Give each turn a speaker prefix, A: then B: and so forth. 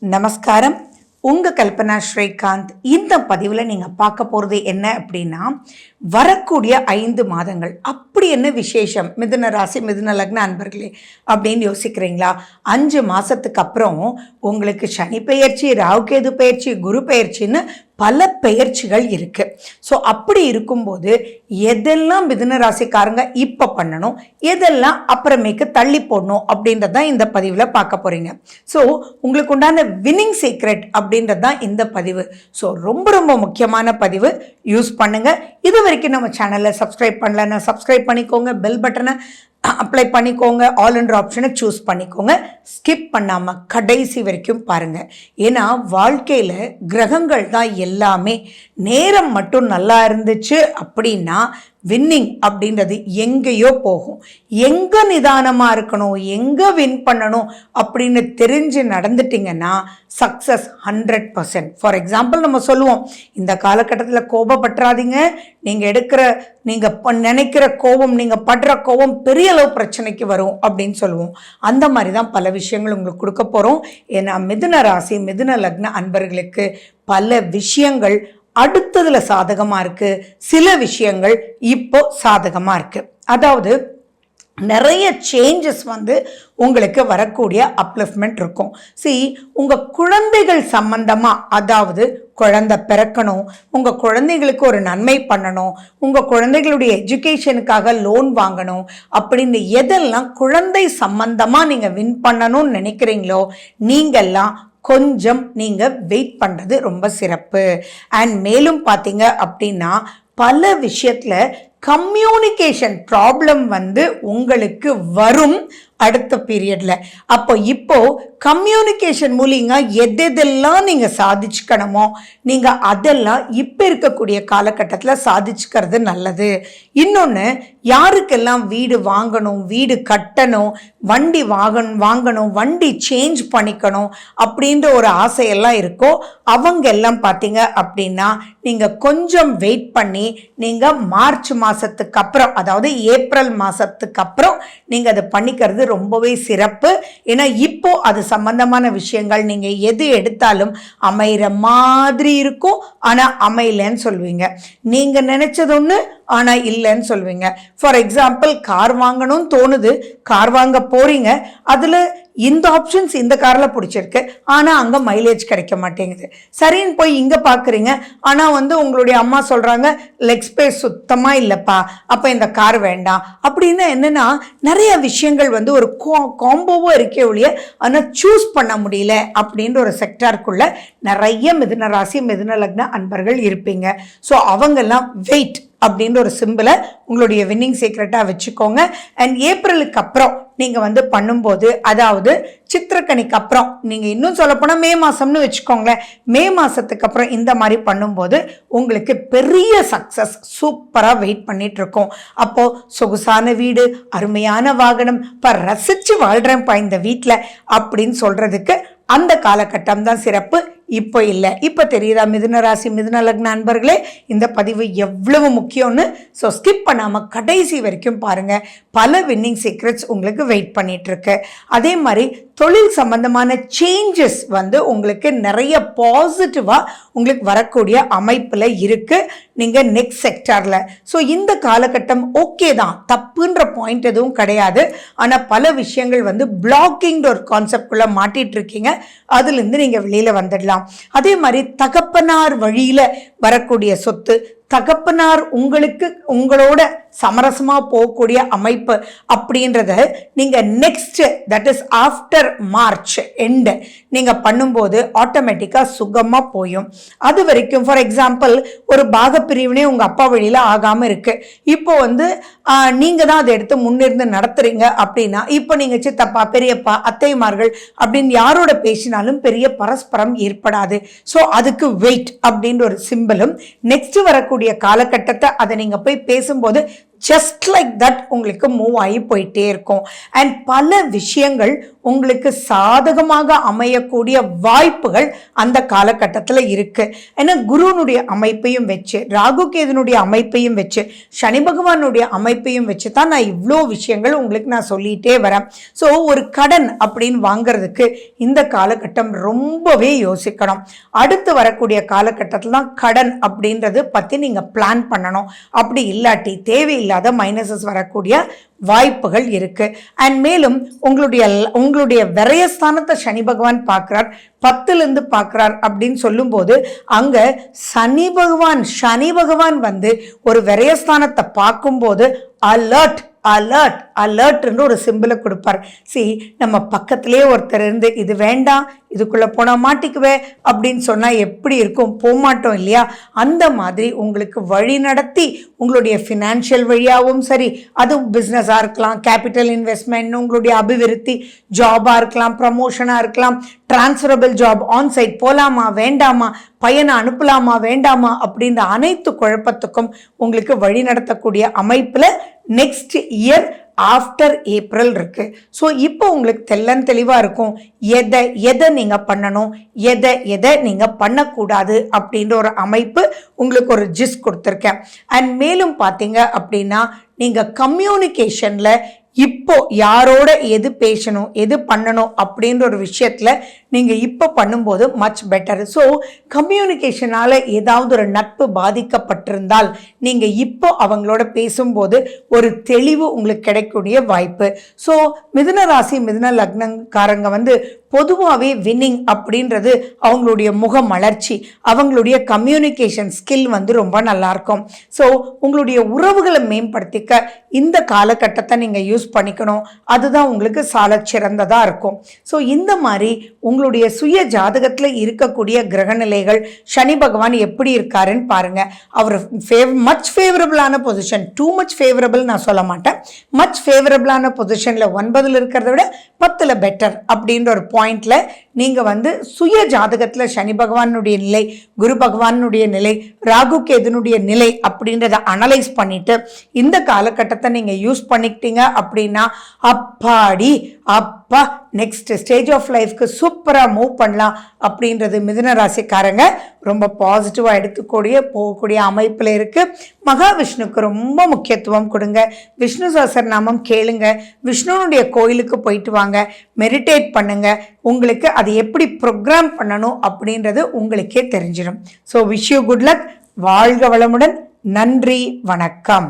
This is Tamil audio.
A: நமஸ்காரம். உங்க கல்பனா ஸ்ரீகாந்த். இந்த பதிவில் நீங்கள் பார்க்க போகிறது என்ன அப்படின்னா, வரக்கூடிய 5 மாதங்கள் அப்படி என்ன விசேஷம் மிதுன ராசி மிதுன லக்ன அன்பர்களே அப்படின்னு யோசிக்கிறீங்களா? 5 மாதத்துக்கு அப்புறம் உங்களுக்கு சனி பெயர்ச்சி, ராகுகேது பெயர்ச்சி, குரு பெயர்ச்சின்னு பல பெயர்ச்சிகள் இருக்கு. ஸோ அப்படி இருக்கும்போது எதெல்லாம் மிதுன ராசிக்காரங்க இப்போ பண்ணணும், எதெல்லாம் அப்புறமேக்கு தள்ளி போடணும் அப்படின்றதான் இந்த பதிவில் பார்க்க போறீங்க. ஸோ உங்களுக்கு உண்டான வின்னிங் சீக்ரெட் அப்படின்றது தான் இந்த பதிவு. ஸோ ரொம்ப ரொம்ப முக்கியமான பதிவு, யூஸ் பண்ணுங்க. இது வரைக்கும் நம்ம சேனலை சப்ஸ்கிரைப் பண்ணலன்னா சப்ஸ்கிரைப் பண்ணிக்கோங்க, பெல் பட்டனை அப்ளை பண்ணிக்கோங்க, ஆல் என்ற ஆப்ஷனை சூஸ் பண்ணிக்கோங்க. ஸ்கிப் பண்ணாமல் கடைசி வரைக்கும் பாருங்கள். ஏன்னா வாழ்க்கையில் கிரகங்கள் தான் எல்லாமே. நேரம் மட்டும் நல்லா இருந்துச்சு அப்படின்னா வின்னிங் அப்படின்றது எங்கேயோ போகும். எங்கே நிதானமாக இருக்கணும், எங்கே வின் பண்ணணும் அப்படின்னு தெரிஞ்சு நடந்துட்டிங்கன்னா சக்ஸஸ் 100%. ஃபார் எக்ஸாம்பிள் நம்ம சொல்லுவோம், இந்த காலகட்டத்தில் கோபப்பட்டுறாதீங்க, நீங்கள் நினைக்கிற கோபம், நீங்கள் படுற கோபம் பெரிய அளவு பிரச்சனைக்கு வரும் அப்படின்னு சொல்லுவோம். அந்த மாதிரி தான் பல விஷயங்கள் உங்களுக்கு கொடுக்க போகிறோம். ஏன்னா மிதுன ராசி மிதுன லக்ன அன்பர்களுக்கு பல விஷயங்கள் அடுத்ததுல சாதகமாக இருக்கு, சில விஷயங்கள் இப்போ சாதகமாக இருக்கு. அதாவது நிறைய சேஞ்சஸ் உங்களுக்கு வரக்கூடிய அப்லிஃப்ட்மெண்ட் இருக்கும். உங்கள் குழந்தைகள் சம்பந்தமாக, அதாவது குழந்தை பிறக்கணும், உங்கள் குழந்தைகளுக்கு ஒரு நன்மை பண்ணணும், உங்கள் குழந்தைகளுடைய எஜுகேஷனுக்காக லோன் வாங்கணும் அப்படின்னு எதெல்லாம் குழந்தை சம்பந்தமாக நீங்கள் வின் பண்ணணும்னு நினைக்கிறீங்களோ நீங்கள்லாம் கொஞ்சம் நீங்கள் வெயிட் பண்ணுறது ரொம்ப சிறப்பு. அண்ட் மேலும் பார்த்தீங்க அப்படின்னா பல விஷயத்தில் கம்யூனிகேஷன் ப்ராப்ளம் உங்களுக்கு வரும் அடுத்த பீரியட்ல. அப்போ இப்போ கம்யூனிகேஷன் மூலியமா எதெல்லாம் நீங்க சாதிச்சுக்கணுமோ நீங்க அதெல்லாம் இப்ப இருக்கக்கூடிய காலகட்டத்தில் சாதிச்சுக்கிறது நல்லது. இன்னொன்று, யாருக்கெல்லாம் வீடு வாங்கணும், வீடு கட்டணும், வண்டி வாங்கணும், வண்டி சேஞ்ச் பண்ணிக்கணும் அப்படின்ற ஒரு ஆசையெல்லாம் இருக்கோ அவங்க எல்லாம் பார்த்தீங்க அப்படின்னா நீங்க கொஞ்சம் வெயிட் பண்ணி நீங்க மார்ச் மாசத்துக்கு அப்புறம், அதாவது ஏப்ரல் மாசத்துக்கு அப்புறம் நீங்க அதை பண்ணிக்கிறது ரொம்பவே சிறப்பு. ஏன்னா இப்போ அது சம்பந்தமான விஷயங்கள் நீங்க எது எடுத்தாலும் அமைகிற மாதிரி இருக்கும், ஆனா அமையலன்னு சொல்லுவீங்க. நீங்க நினைச்சது ஒண்ணு ஆனா இல்லைன்னு சொல்லுவீங்க. ஃபார் எக்ஸாம்பிள், கார் வாங்கணும்னு தோணுது, கார் வாங்க போறீங்க, அதுல இந்த ஆப்ஷன்ஸ் இந்த கார்ல பிடிச்சிருக்கு, ஆனா அங்க மைலேஜ் கிடைக்க மாட்டேங்குது. சரின்னு போய் இங்க பாக்குறீங்க, ஆனா உங்களுடைய அம்மா சொல்றாங்க லெக் ஸ்பேஸ் சுத்தமா இல்லப்பா, அப்ப இந்த கார் வேண்டாம். அப்படின்னா என்னன்னா நிறைய விஷயங்கள் ஒரு காம்போவோ இருக்கே ஒழிய ஆனா சூஸ் பண்ண முடியல அப்படின்ற ஒரு செக்டாருக்குள்ள நிறைய மிதுன ராசி மிதுன லக்ன அன்பர்கள் இருப்பீங்க. ஸோ அவங்கெல்லாம் வெயிட் அப்படின்ற ஒரு சிம்பிளை உங்களுடைய வின்னிங் சீக்ரெட்டாக வச்சுக்கோங்க. அண்ட் ஏப்ரலுக்கு அப்புறம் நீங்கள் பண்ணும்போது, அதாவது சித்திரக்கனிக்கு அப்புறம், நீங்கள் இன்னும் சொல்லப்போனால் மே மாதம்னு வச்சுக்கோங்களேன், மே மாதத்துக்கு அப்புறம் இந்த மாதிரி பண்ணும்போது உங்களுக்கு பெரிய சக்ஸஸ் சூப்பராக வெயிட் பண்ணிட்டு இருக்கோம். அப்போது சொகுசான வீடு, அருமையான வாகனம், இப்போ ரசித்து வாழ்கிறேன்ப்பா இந்த வீட்டில் அப்படின்னு சொல்கிறதுக்கு அந்த காலகட்டம் தான் சிறப்பு. இப்போ இல்லை. இப்போ தெரியுதா மிதுன ராசி மிதுன லக்ன அன்பர்களே இந்த பதிவு எவ்வளவு முக்கியம்னு? ஸோ ஸ்கிப் பண்ணாமல் கடைசி வரைக்கும் பாருங்க. பல வின்னிங் சீக்ரெட்ஸ் உங்களுக்கு வெயிட் பண்ணிட்டு இருக்கு. அதே மாதிரி தொழில் சம்பந்தமான சேஞ்சஸ் உங்களுக்கு நிறைய பாசிட்டிவா உங்களுக்கு வரக்கூடிய அமைப்புல இருக்கு நீங்க நெக்ஸ்ட் செக்டார்ல. ஸோ இந்த காலகட்டம் ஓகே தான், தப்புன்ற பாயிண்ட் எதுவும் கிடையாது. ஆனா பல விஷயங்கள் பிளாக்கிங் ஒரு கான்செப்ட் குள்ள மாட்டிட்டு இருக்கீங்க, அதுல இருந்து நீங்க வெளியில வந்துடலாம். அதே மாதிரி தகப்பனார் வழியில வரக்கூடிய சொத்து, தகப்பனார் உங்களோட சமரசமா போகக்கூடிய அமைப்பு அப்படின்றத நீங்க next, that is after March end நீங்க பண்ணும்போது ஆட்டோமேட்டிக்கா சுகமா போயும். அது வரைக்கும் ஃபார் எக்ஸாம்பிள் ஒரு பாகப்பிரிவினே உங்க அப்பா வழியில ஆகாம இருக்கு, இப்போ நீங்க தான் அதை எடுத்து முன்னிருந்து நடத்துறீங்க அப்படின்னா இப்போ நீங்க சித்தப்பா பெரியப்பா அத்தைமார்கள் அப்படின்னு யாரோட பேசினாலும் பெரிய பரஸ்பரம் ஏற்படாது. ஸோ அதுக்கு வெயிட் அப்படின்ற ஒரு சிம்பிளும், நெக்ஸ்ட் வரக்கூடிய காலகட்டத்தை அதை நீங்க போய் பேசும்போது ஜஸ்ட் லைக் தட் உங்களுக்கு மூவ் ஆகி போயிட்டே இருக்கும். அண்ட் பல விஷயங்கள் உங்களுக்கு சாதகமாக அமையக்கூடிய வாய்ப்புகள் அந்த காலகட்டத்தில் இருக்கு. ஏன்னா குருனுடைய அமைப்பையும் வச்சு, ராகு கேதுனுடைய அமைப்பையும் வச்சு, சனி பகவானுடைய அமைப்பையும் வச்சு தான் நான் இவ்வளோ விஷயங்கள் உங்களுக்கு நான் சொல்லிட்டே வரேன். ஸோ ஒரு கடன் அப்படின்னு வாங்குறதுக்கு இந்த காலகட்டம் ரொம்பவே யோசிக்கணும். அடுத்து வரக்கூடிய காலகட்டத்தில் தான் கடன் அப்படின்றது பற்றி நீங்கள் பிளான் பண்ணணும். அப்படி இல்லாட்டி தேவையில்லாத மைனஸஸ் வரக்கூடிய வாய்ப்புகள் இருக்கு. அண்ட் மேலும் உங்களுடைய விரயஸ்தானத்தை சனி பகவான் பார்க்கிறார், 10லிருந்து பார்க்கிறார் அப்படின்னு சொல்லும்போது அங்க சனி பகவான் வந்து ஒரு விரயஸ்தானத்தை பார்க்கும்போது அலர்ட் அலர்ட் அலர்ட்னு ஒரு சிம்பிளை கொடுப்பார். நம்ம பக்கத்திலே ஒருத்தர் இருந்து இது வேண்டாம், இதுக்குள்ள போனா மாட்டிக்குவே அப்படின்னு சொன்னா எப்படி இருக்கும்? போமாட்டோம் இல்லையா? அந்த மாதிரி உங்களுக்கு வழி நடத்தி உங்களுடைய ஃபினான்ஷியல் வழியாகவும் சரி, அது பிஸ்னஸாக இருக்கலாம், கேபிட்டல் இன்வெஸ்ட்மெண்ட், உங்களுடைய அபிவிருத்தி, ஜாபாக இருக்கலாம், ப்ரமோஷனாக இருக்கலாம், டிரான்ஸ்ஃபரபிள் ஜாப், ஆன்சைட் போகலாமா வேண்டாமா, பையனை அனுப்பலாமா வேண்டாமா அப்படின்ற அனைத்து குழப்பத்துக்கும் உங்களுக்கு வழி நடத்தக்கூடிய அமைப்பில் நெக்ஸ்ட் இயர் ஆஃப்டர் ஏப்ரல் இருக்கு. ஸோ இப்போ உங்களுக்கு தெளிவாக இருக்கும் எதை நீங்கள் பண்ணணும், எதை நீங்கள் பண்ணக்கூடாது அப்படின்ற ஒரு அமைப்பு உங்களுக்கு ஒரு ஜிஸ் கொடுத்துருக்கேன். அண்ட் மேலும் பார்த்தீங்க அப்படின்னா நீங்கள் கம்யூனிகேஷனில் இப்போ யாரோட எது பேசணும், எது பண்ணணும் அப்படின்ற ஒரு விஷயத்தில் நீங்கள் இப்போ பண்ணும்போது மச் பெட்டர். ஸோ கம்யூனிகேஷனால் ஏதாவது ஒரு நட்பு பாதிக்கப்பட்டிருந்தால் நீங்கள் இப்போ அவங்களோட பேசும்போது ஒரு தெளிவு உங்களுக்கு கிடைக்கக்கூடிய வாய்ப்பு. ஸோ மிதுன ராசி மிதுன லக்னக்காரங்க வந்து பொதுவாகவே வின்னிங் அப்படின்றது அவங்களுடைய முக மலர்ச்சி, அவங்களுடைய கம்யூனிகேஷன் ஸ்கில் வந்து ரொம்ப நல்லாயிருக்கும். ஸோ உங்களுடைய உறவுகளை மேம்படுத்திக்க இந்த காலகட்டத்தை நீங்கள் யூஸ் பண்ணிக்கணும். அதுதான் உங்களுக்கு சால சிறந்ததாக இருக்கும். ஸோ இந்த மாதிரி உங்களுடைய சுய ஜாதகத்தில் இருக்கக்கூடிய கிரகநிலைகள் சனி பகவான் எப்படி இருக்காருன்னு பாருங்க. அவர் மச் ஃபேவரபிளான பொசிஷன், டூ மச் ஃபேவரபிள் நான் சொல்ல மாட்டேன், மச் ஃபேவரபிளான பொசிஷனில் 9 இருக்கிறத விட 10 பெட்டர் அப்படின்ற ஒரு பாயிண்ட்ல நீங்க வந்து சுய ஜாதகத்தில் சனி பகவானுடைய நிலை, குரு பகவானுடைய நிலை, ராகு கேதுனுடைய நிலை அப்படின்றத அனலைஸ் பண்ணிட்டு இந்த காலகட்டத்தை நீங்க யூஸ் பண்ணிக்கிட்டீங்க அப்படின்னா அப்பாடி அப்பா நெக்ஸ்ட் ஸ்டேஜ் ஆஃப் லைஃப்க்கு சூப்பராக மூவ் பண்ணலாம் அப்படின்றது மிதுன ராசிக்காரங்க ரொம்ப பாசிட்டிவாக போகக்கூடிய அமைப்பில் இருக்குது. மகாவிஷ்ணுக்கு ரொம்ப முக்கியத்துவம் கொடுங்க, விஷ்ணு சஹஸ்ரநாமம் கேளுங்க, விஷ்ணுனுடைய கோயிலுக்கு போயிட்டு வாங்க, மெடிடேட் பண்ணுங்க. உங்களுக்கு அது எப்படி ப்ரோக்ராம் பண்ணணும் அப்படின்றது உங்களுக்கே தெரிஞ்சிடும். So wish you good luck. வாழ்க வளமுடன். நன்றி, வணக்கம்.